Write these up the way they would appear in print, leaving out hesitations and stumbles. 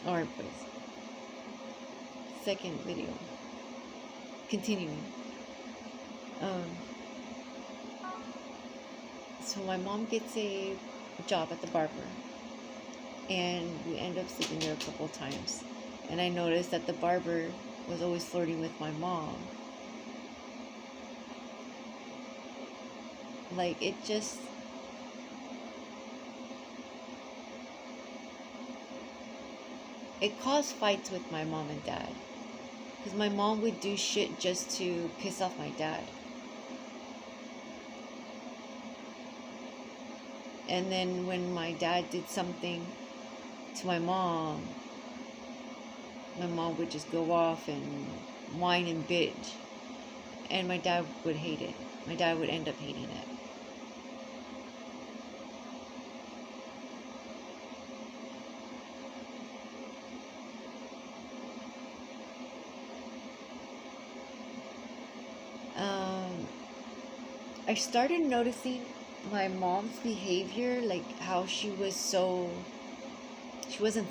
Alright, pues. Second video. Continuing. Um, so my mom gets a job at the barber, and we end up sleeping there a couple of times. And I noticed that the barber was always flirting with my mom. Like, it just... it caused fights with my mom and dad. Because my mom would do shit just to piss off my dad. And then when my dad did something to my mom would just go off and whine and bitch. And my dad would hate it. My dad would end up hating it. I started noticing my mom's behavior, like how she wasn't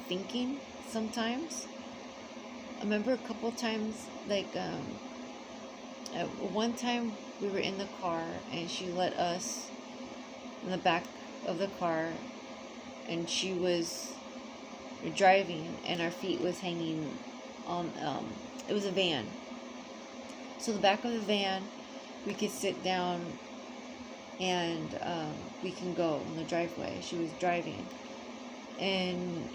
thinking sometimes. I remember a couple times, like, at one time we were in the car and she let us in the back of the car, and she was driving and our feet was hanging on, it was a van. So the back of the van, we could sit down and we can go in the driveway. She was driving, and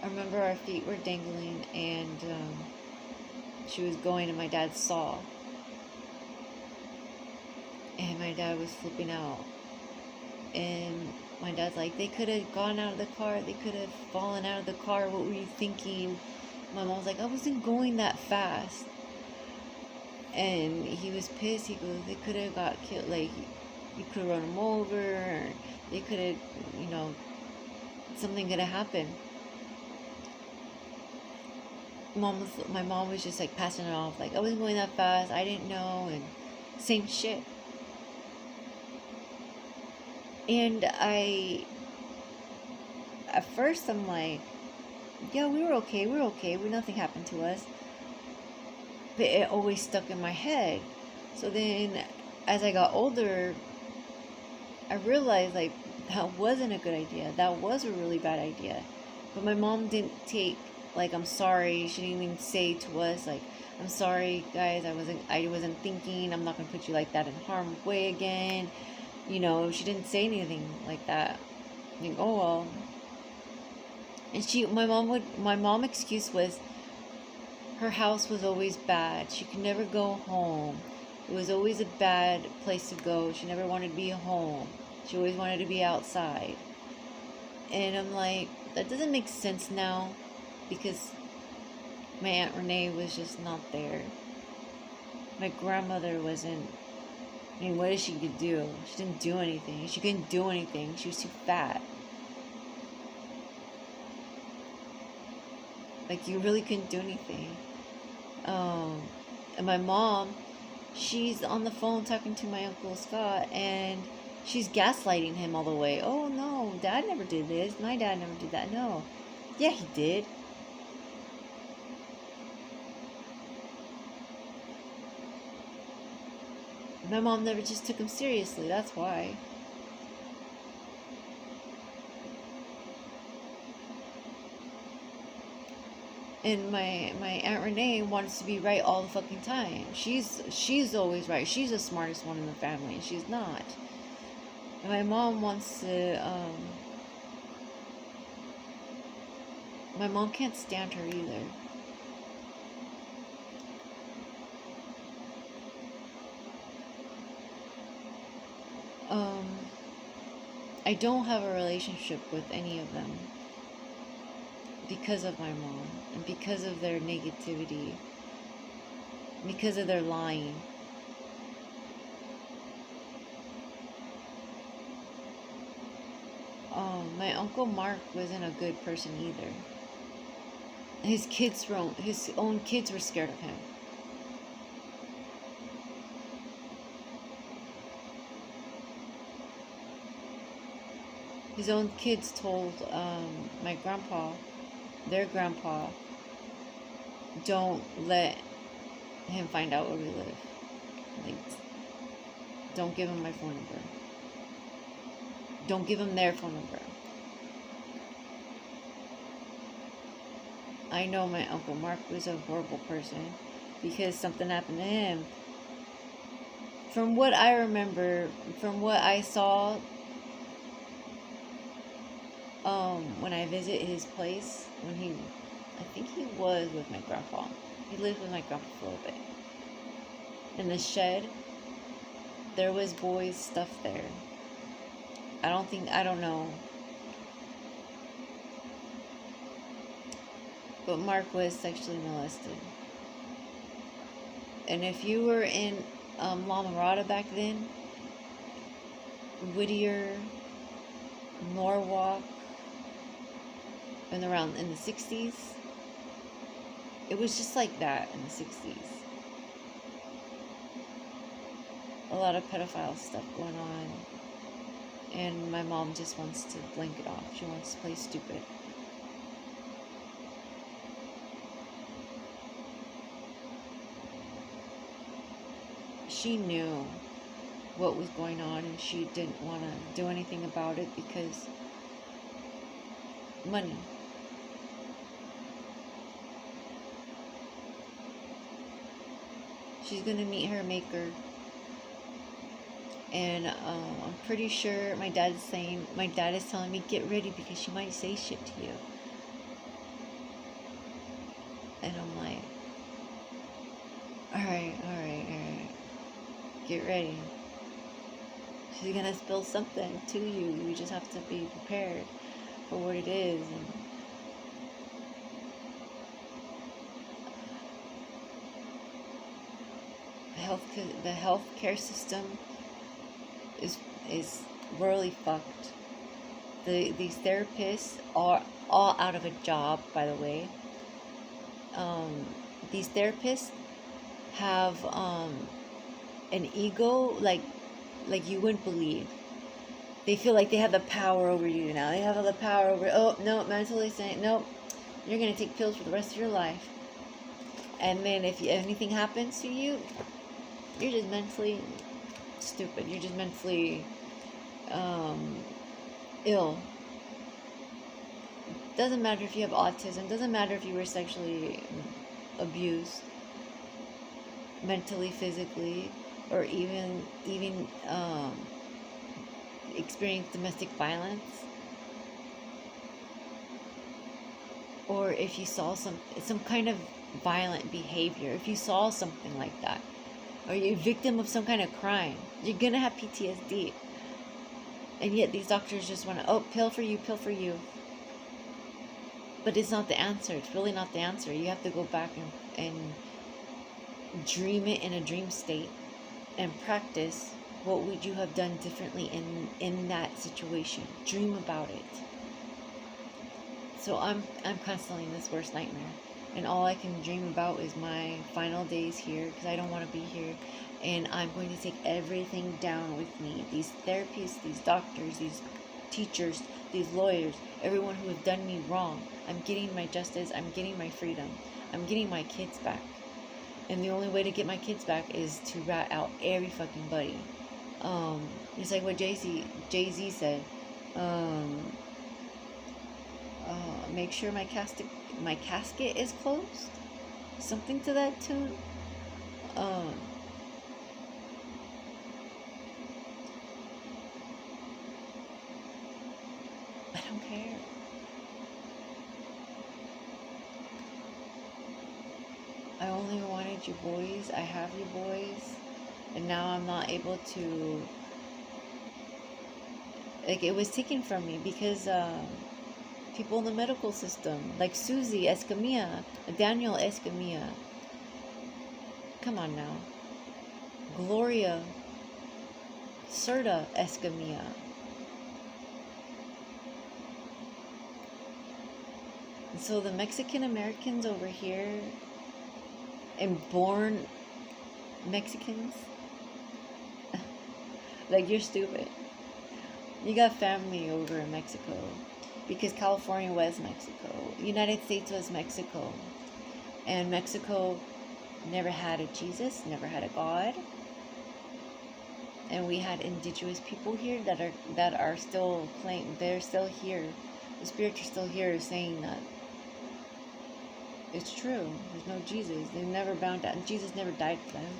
I remember our feet were dangling, and she was going, and my dad saw, and my dad was flipping out. And my dad's like, they could have gone out of the car, they could have fallen out of the car, what were you thinking? My mom's like, I wasn't going that fast. And he was pissed. He goes, they could have got killed. Like, you could have run him over. Or they could have, something could have happened. My mom was just like passing it off. Like, I wasn't going that fast. I didn't know. And same shit. And at first I'm like, yeah, we were okay. Nothing happened to us. But it always stuck in my head. So then as I got older, I realized, like, that wasn't a good idea. That was a really bad idea. But my mom didn't take, like, I'm sorry. She didn't even say to us, like, I'm sorry, guys, I wasn't thinking, I'm not gonna put you like that in harm's way again. She didn't say anything like that. Like, oh well. And my mom excuse was, her house was always bad. She could never go home. It was always a bad place to go. She never wanted to be home. She always wanted to be outside. And I'm like, that doesn't make sense now, because my Aunt Renee was just not there. My grandmother wasn't. I mean, what did she do? She didn't do anything. She couldn't do anything. She was too fat. Like, you really couldn't do anything. And my mom, she's on the phone talking to my Uncle Scott, and she's gaslighting him all the way. Oh no, Dad never did this. My dad never did that. No. Yeah, he did. My mom never just took him seriously. That's why. And my Aunt Renee wants to be right all the fucking time. She's always right. She's the smartest one in the family, and she's not. And my mom wants to. My mom can't stand her either. I don't have a relationship with any of them because of my mom, and because of their negativity, because of their lying. My Uncle Mark wasn't a good person either. His own kids were scared of him. His own kids told my grandpa, their grandpa, don't let him find out where we live. Like, don't give him my phone number. Don't give him their phone number. I know my Uncle Mark was a horrible person because something happened to him. From what I remember, from what I saw, when I visit his place, I think he was with my grandpa. He lived with my grandpa for a little bit. In the shed, there was boys' stuff there. I don't know. But Mark was sexually molested. And if you were in La Mirada back then, Whittier, Norwalk, and around in the 60s, it was just like that in the 60s. A lot of pedophile stuff going on. And my mom just wants to blink it off. She wants to play stupid. She knew what was going on and she didn't want to do anything about it because money. She's gonna meet her maker. And I'm pretty sure my dad is telling me, get ready because she might say shit to you. And I'm like, alright. Get ready. She's gonna spill something to you. You just have to be prepared for what it is. And the healthcare system is really fucked. These therapists are all out of a job, by the way. These therapists have an ego like you wouldn't believe. They feel like they have the power over you now. They have the power over, oh no, mentally saying, nope, you're gonna take pills for the rest of your life. And then if anything happens to you, you're just mentally stupid. You're just mentally ill. Doesn't matter if you have autism. Doesn't matter if you were sexually abused, mentally, physically, or even experienced domestic violence, or if you saw some kind of violent behavior. If you saw something like that, or you're a victim of some kind of crime, you're gonna have PTSD. And yet these doctors just want to, oh, pill for you. But it's not the answer. It's really not the answer. You have to go back and dream it in a dream state and practice what would you have done differently in that situation. Dream about it. So I'm constantly in this worst nightmare. And all I can dream about is my final days here, because I don't want to be here. And I'm going to take everything down with me. These therapists, these doctors, these teachers, these lawyers, everyone who has done me wrong. I'm getting my justice. I'm getting my freedom. I'm getting my kids back. And the only way to get my kids back is to rat out every fucking buddy. It's like what Jay-Z said. Make sure my casket is closed. Something to that tune. I don't care. I only wanted you boys. I have you boys. And now I'm not able to... Like, it was taken from me because people in the medical system, like Susie Escamilla, Daniel Escamilla. Come on now. Gloria Serta Escamilla. And so the Mexican Americans over here, and born Mexicans, like, you're stupid. You got family over in Mexico. Because California was Mexico. United States was Mexico. And Mexico never had a Jesus, never had a God. And we had indigenous people here that are still claim they're still here. The spirits are still here saying that it's true. There's no Jesus. They never bound down. Jesus never died for them.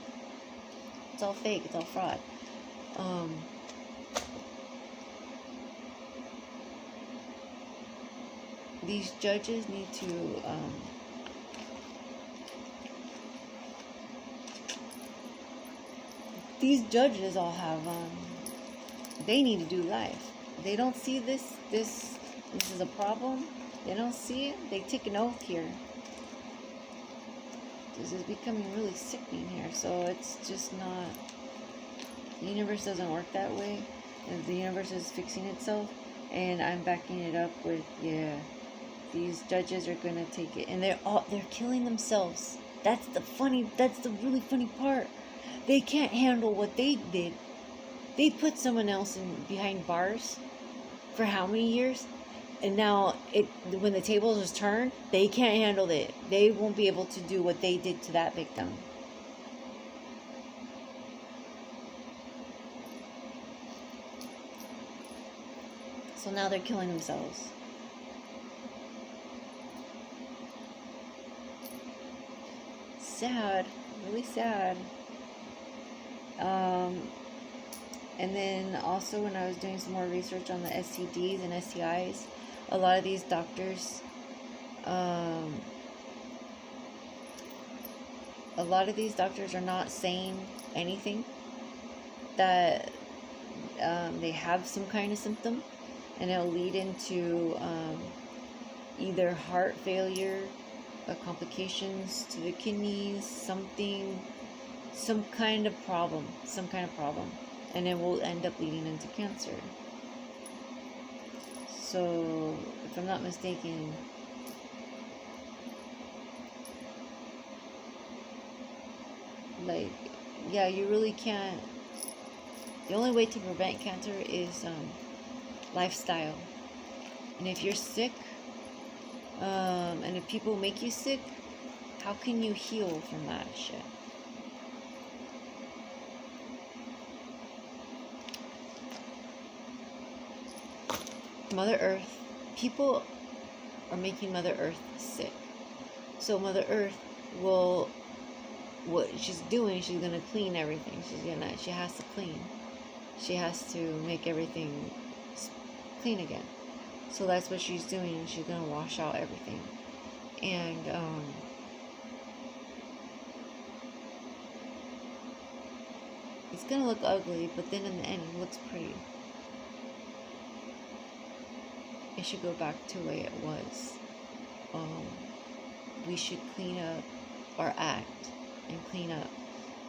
It's all fake. It's all fraud. These judges need to these judges all have they need to do life. They don't see this is a problem. They don't see it. They take an oath here. This is becoming really sickening here. So it's just not, the universe doesn't work that way. And the universe is fixing itself, and I'm backing it up with, yeah, these judges are gonna take it, and they're killing themselves. That's the really funny part. They can't handle what they did. They put someone else behind bars for how many years? And now, when the tables is turned, they can't handle it. They won't be able to do what they did to that victim. So now they're killing themselves. Sad. Really sad. And then also when I was doing some more research on the STDs and STIs, a lot of these doctors, are not saying anything that they have some kind of symptom, and it'll lead into either heart failure, complications to the kidneys, some kind of problem, and it will end up leading into cancer. So, if I'm not mistaken, you really can't. The only way to prevent cancer is lifestyle. And if you're sick, and if people make you sick, how can you heal from that shit? Mother Earth, people are making Mother Earth sick. So Mother Earth will, what she's doing, she's gonna clean everything. She has to clean. She has to make everything clean again. So that's what she's doing. She's gonna wash out everything. And it's gonna look ugly, but then in the end it looks pretty. It should go back to the way it was. We should clean up our act and clean up.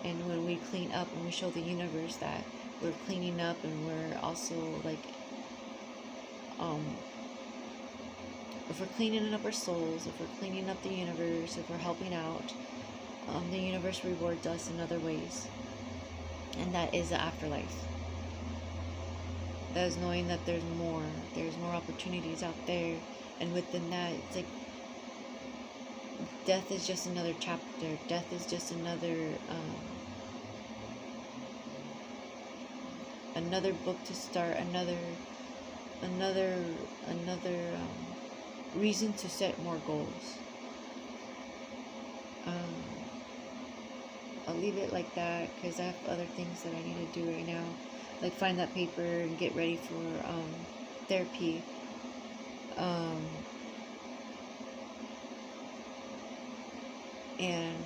And when we clean up and we show the universe that we're cleaning up, and we're also if we're cleaning up our souls, if we're cleaning up the universe, if we're helping out, the universe rewards us in other ways. And that is the afterlife. That is knowing that there's more opportunities out there, and within that, it's like death is just another chapter. Death is just another book to start, another reason to set more goals. I'll leave it like that because I have other things that I need to do right now, like find that paper and get ready for therapy. And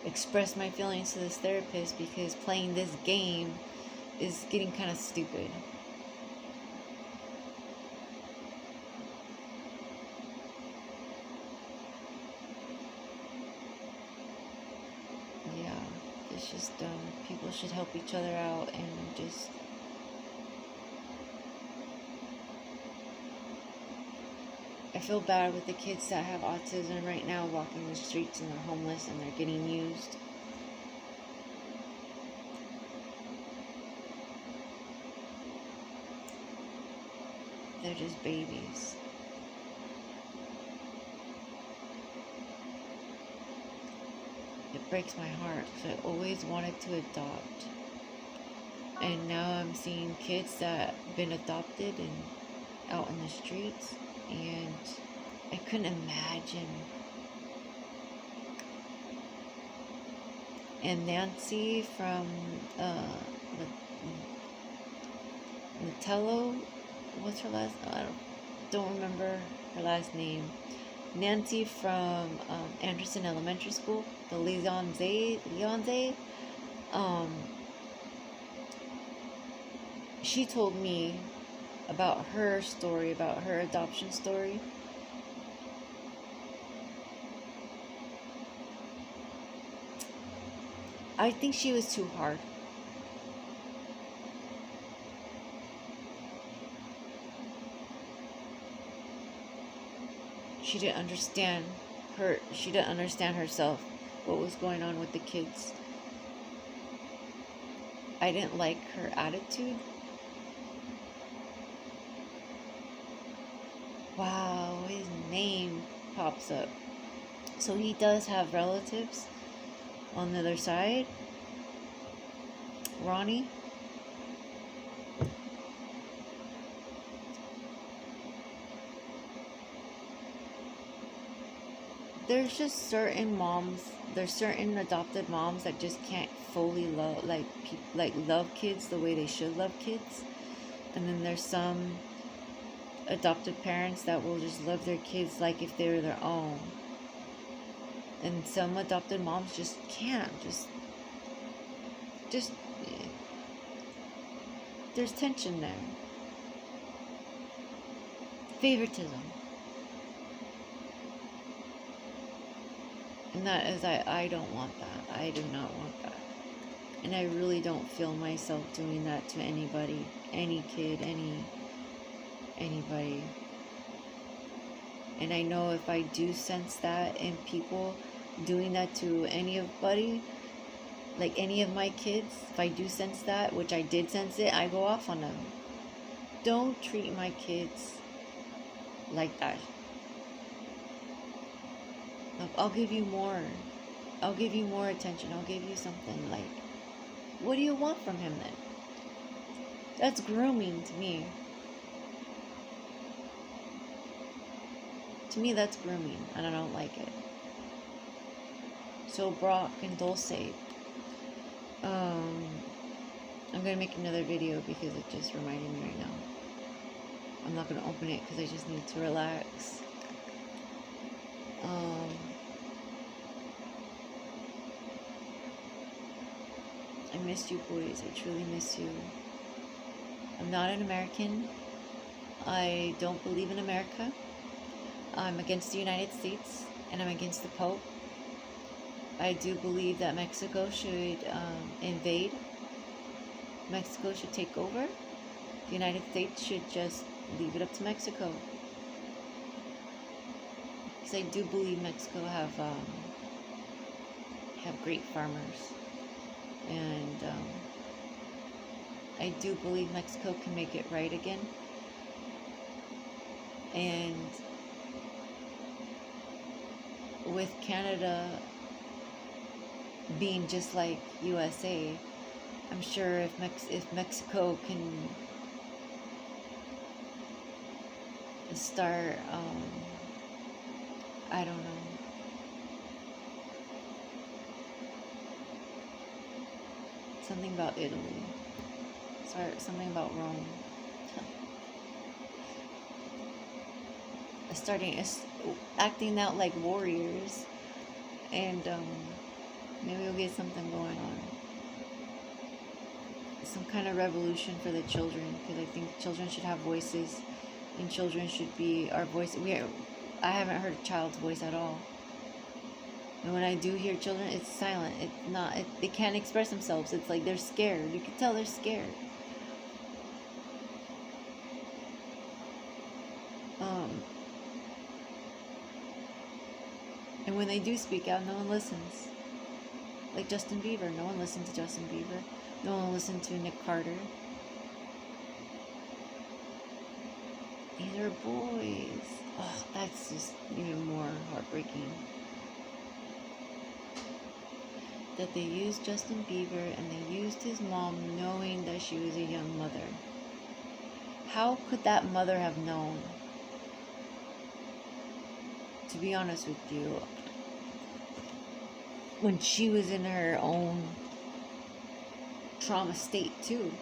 express my feelings to this therapist, because playing this game is getting kind of stupid. Yeah, it's just people should help each other out, and just I feel bad with the kids that have autism right now walking the streets, and they're homeless and they're getting used. they're just babies. It breaks my heart because I always wanted to adopt. And now I'm seeing kids that have been adopted and out in the streets, and I couldn't imagine. And Nancy from Natello, what's her last? I don't remember her last name. Nancy from Anderson Elementary School, the Leonze. She told me about her story, about her adoption story. I think she was too hard. She didn't understand herself, what was going on with the kids. I didn't like her attitude. Wow, his name pops up. So he does have relatives on the other side. Ronnie. There's just certain adopted moms that just can't fully love, love kids the way they should love kids. And then there's some adopted parents that will just love their kids like if they were their own. And some adopted moms just can't. Just there's tension there. Favoritism. And that is, I don't want that. I do not want that. And I really don't feel myself doing that to anybody, any kid, anybody. And I know if I do sense that in people doing that to anybody, like any of my kids, if I do sense that, which I did sense it, I go off on them. Don't treat my kids like that. I'll give you more. I'll give you more attention. I'll give you something. Like, what do you want from him then? That's grooming to me. To me, that's grooming, and I don't like it. So Brock and Dulce, I'm gonna make another video because it just reminded me right now. I'm not gonna open it because I just need to relax. I missed you, boys. I truly miss you. I'm not an American. I don't believe in America. I'm against the United States, and I'm against the Pope. I do believe that Mexico should invade. Mexico should take over. The United States should just leave it up to Mexico. Because I do believe Mexico have great farmers. And I do believe Mexico can make it right again. And with Canada being just like USA, I'm sure if Mexico can start, I don't know, something about Italy, something about Rome, acting out like warriors, and maybe we'll get something going on. Some kind of revolution for the children, because I think children should have voices, and children should be our voice. I haven't heard a child's voice at all. And when I do hear children, it's silent. It's not. They can't express themselves. It's like they're scared. You can tell they're scared. And when they do speak out, no one listens. Like Justin Bieber, no one listened to Justin Bieber. No one listened to Nick Carter. these are boys. Oh, that's just even more heartbreaking. That they used Justin Bieber and they used his mom knowing that she was a young mother. How could that mother have known? To be honest with you, when she was in her own trauma state too.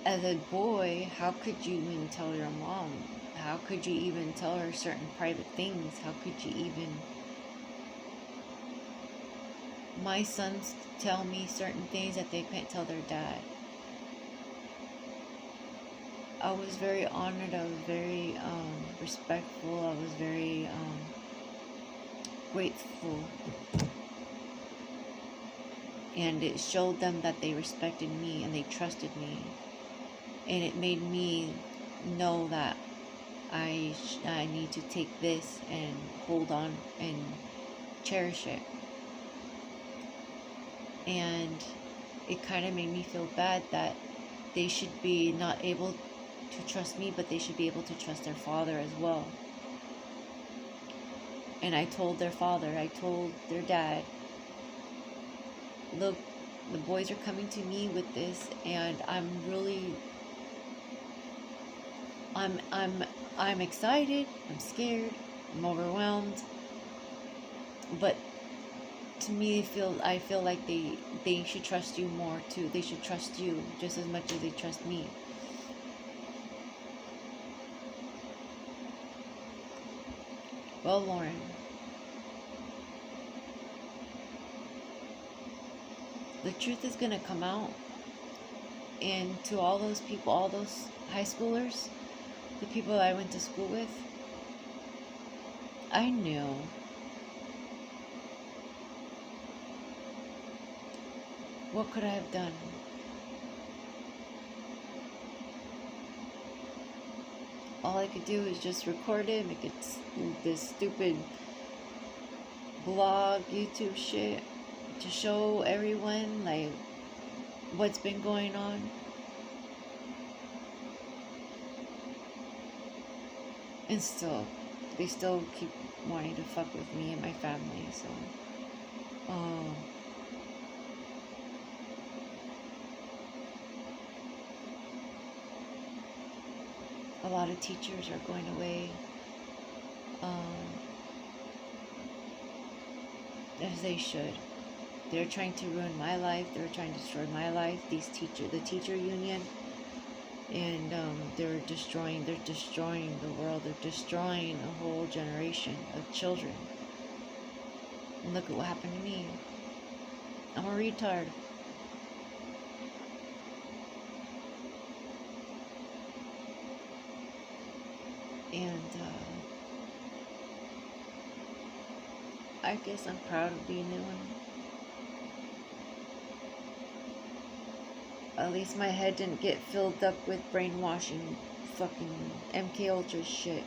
As a boy, how could you even tell your mom? How could you even tell her certain private things? How could you even... My sons tell me certain things that they can't tell their dad. I was very honored. I was very respectful. I was very grateful. And it showed them that they respected me and they trusted me. And it made me know that I need to take this and hold on and cherish it. And it kind of made me feel bad that they should be not able to trust me, but they should be able to trust their father as well. And I told their father, I told their dad, look, the boys are coming to me with this, and I'm really, I'm excited, I'm scared, I'm overwhelmed, but to me, I feel like they should trust you more too. They should trust you just as much as they trust me. Well, Lauren, the truth is gonna come out, and to all those people, all those high schoolers, the people I went to school with, I knew. What could I have done? All I could do is just record it, make it this stupid blog, YouTube shit to show everyone like what's been going on. And still, they still keep wanting to fuck with me and my family, so a lot of teachers are going away, as they should. They're trying to ruin my life. They're trying to destroy my life. The teacher union, and they're destroying the world. They're destroying a whole generation of children. And look at what happened to me. I'm a retard. And I guess I'm proud of being in one. At least my head didn't get filled up with brainwashing fucking MK Ultra shit.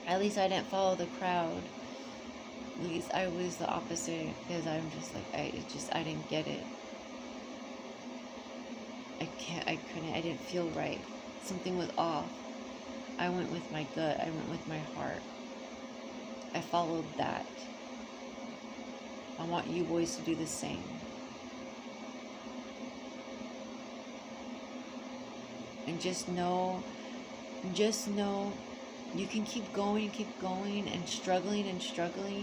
At least I didn't follow the crowd. At least I was the opposite, because I'm just like, I didn't get it. I didn't feel right. Something was off. I went with my gut. I went with my heart. I followed that. I want you boys to do the same. And just know you can keep going and struggling,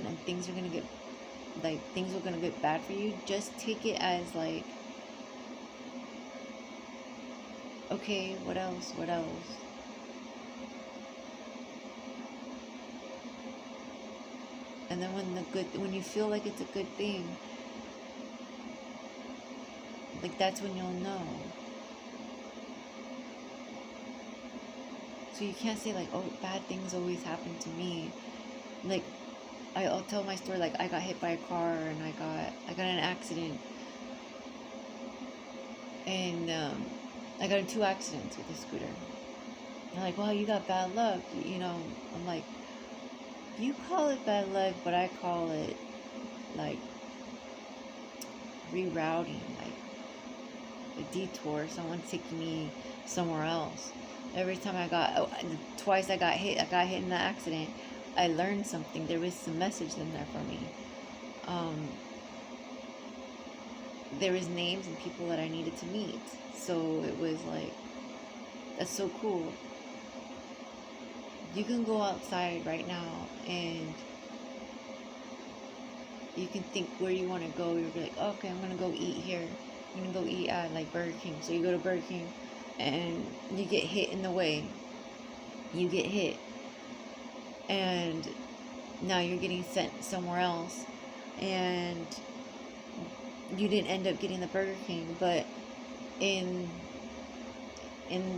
and things are gonna get bad for you. Just take it as like, okay, what else? And then when you feel like it's a good thing, like that's when you'll know. So you can't say like, oh, bad things always happen to me. Like, I'll tell my story, like I got hit by a car and I got in an accident, and I got in 2 accidents with a scooter. They're like, well, you got bad luck, you know. I'm like, you call it bad luck, but I call it like rerouting. Like, a detour. Someone's taking me somewhere else. Every time twice I got hit in the accident. I learned something. There was some message in there for me. There was names and people that I needed to meet. So it was like, that's so cool. You can go outside right now and you can think where you want to go. You're like, oh, okay, I'm gonna go eat here. I'm gonna go eat at like Burger King. So you go to Burger King and you get hit in the way. You get hit. And now you're getting sent somewhere else. And you didn't end up getting the Burger King, but in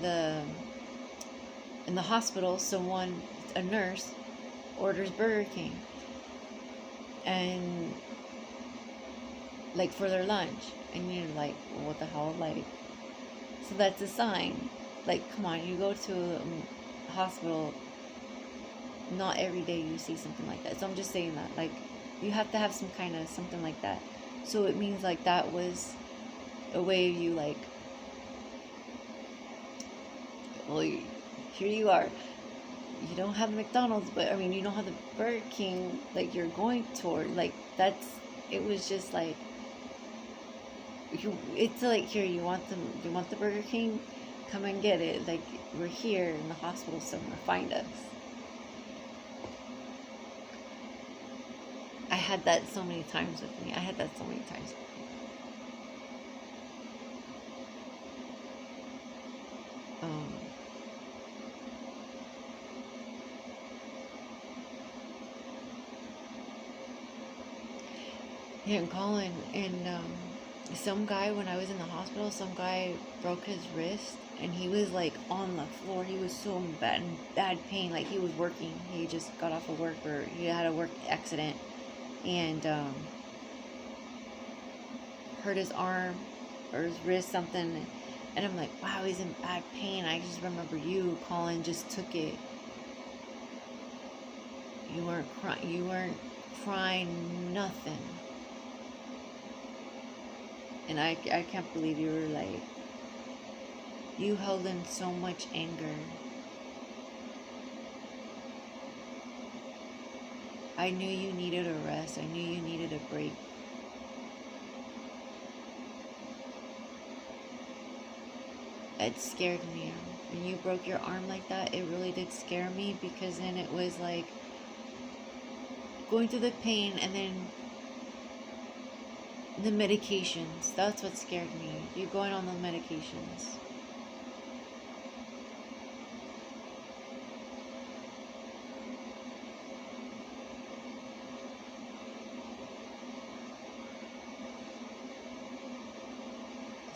the hospital, a nurse orders Burger King, and like for their lunch, and you're like, well, what the hell, like, so that's a sign. Like, come on, you go to a hospital, not every day you see something like that. So I'm just saying that, like, you have to have some kind of something like that. So it means like that was a way of you, like, well, here you are. You don't have the McDonald's, but I mean, you don't have the Burger King, like, you're going toward, like, it was just like, it's like, here, you want the Burger King? Come and get it. Like, we're here in the hospital somewhere, find us. I had that so many times with me. Yeah, and Colin, and some guy, when I was in the hospital, some guy broke his wrist, and he was like on the floor. He was so bad pain. Like, he was working. He just got off of work, or he had a work accident, and hurt his arm or his wrist, something. And I'm like, wow, he's in bad pain. I just remember you, Colin, just took it. You weren't crying. You weren't crying, nothing. And I can't believe you were like, you held in so much anger. I knew you needed a rest. I knew you needed a break. It scared me. When you broke your arm like that, it really did scare me, because then it was like going through the pain, and then the medications. That's what scared me. You going on the medications.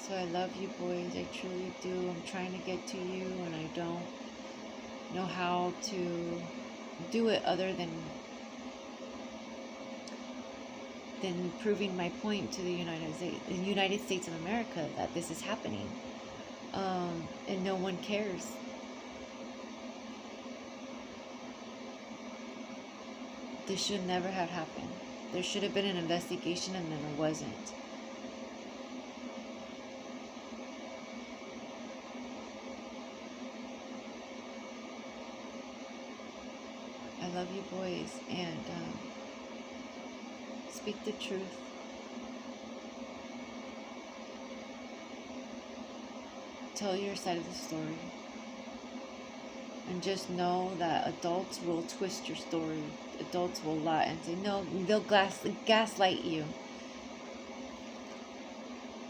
So I love you, boys. I truly do. I'm trying to get to you, and I don't know how to do it other than proving my point to the United States of America that this is happening, and no one cares. This should never have happened. There should have been an investigation, and then there wasn't. I love you, boys, and speak the truth. Tell your side of the story. And just know that adults will twist your story. Adults will lie and say, no, they'll gaslight you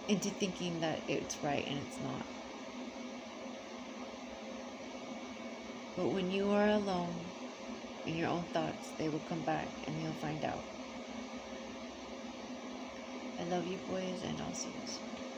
into thinking that it's right, and it's not. But when you are alone in your own thoughts, they will come back and you'll find out. I love you, boys, and I'll see you soon.